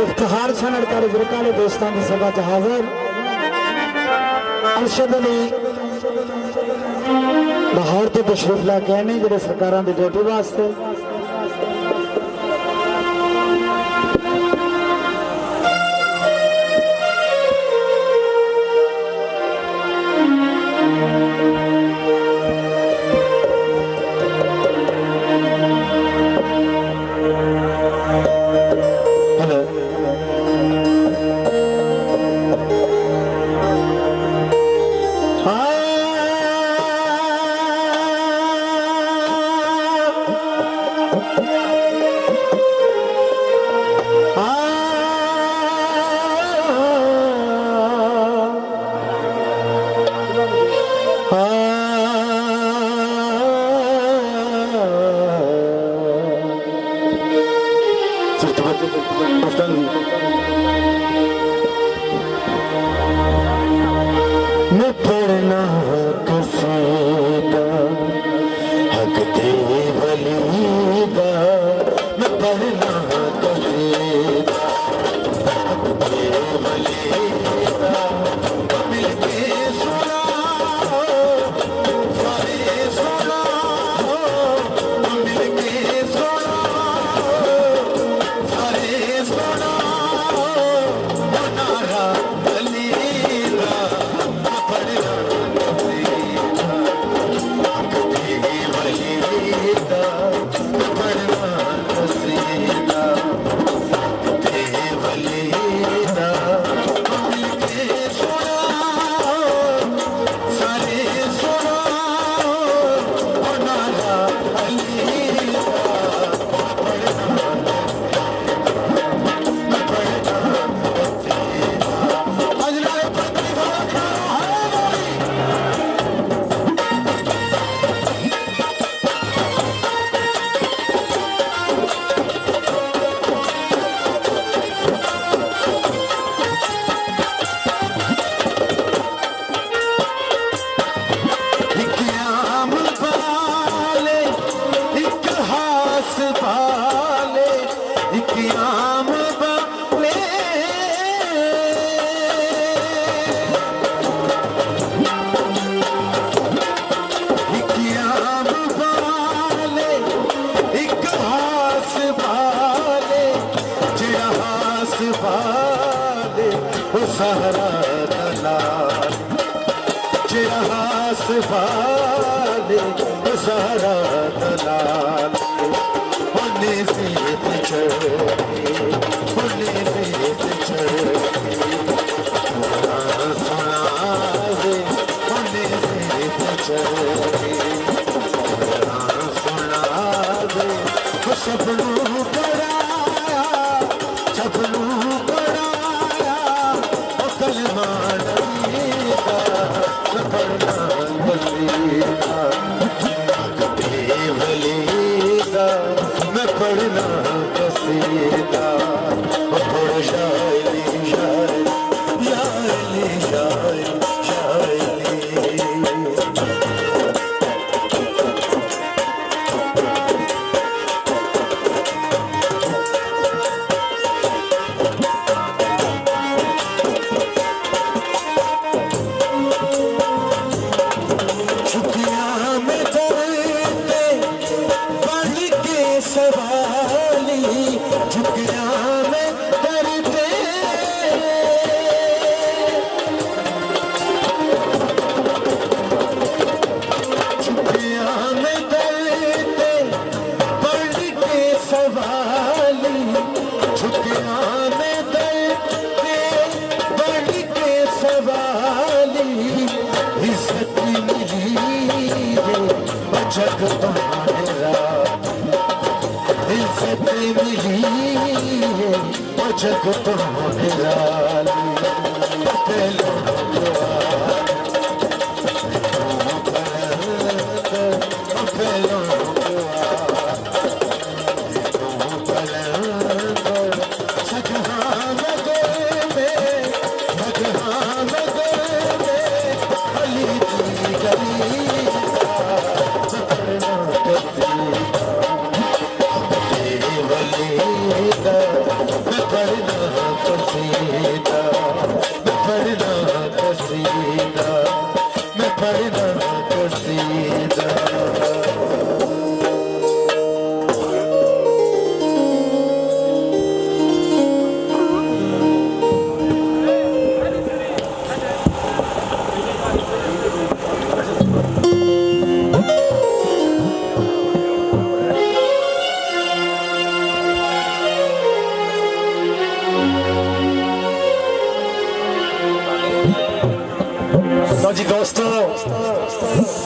इफ्तिखार सनदकार बुजुर्गां दोस्तां की सभा च हाजिर अरशद अली लाहौर तो तशरीफ लैके आए ने जिहड़े सरकारां दी ड्यूटी वास्ते मैं पढ़ना कसीदा हक दे वलीदा मैं पढ़ना कसीदा हक दे वलीदा मिलके सुना सारे सुना मिलके सुना सारे सुना नारा वलीदा सहारा दलाल जिहास वाले सहारा दलाल होने से पिछड़े होने से पिछड़े सुना दे होने से पिछड़े सुना दे सपनों कराया सपनों मैं पढ़ना कसीदा शायरी शायरी शायरी शायरी जग तुम्हारा इज्जत मिली है जग तुम्हारा मैं पढ़ना ਲਓ ਜੀ ਦੋਸਤੋ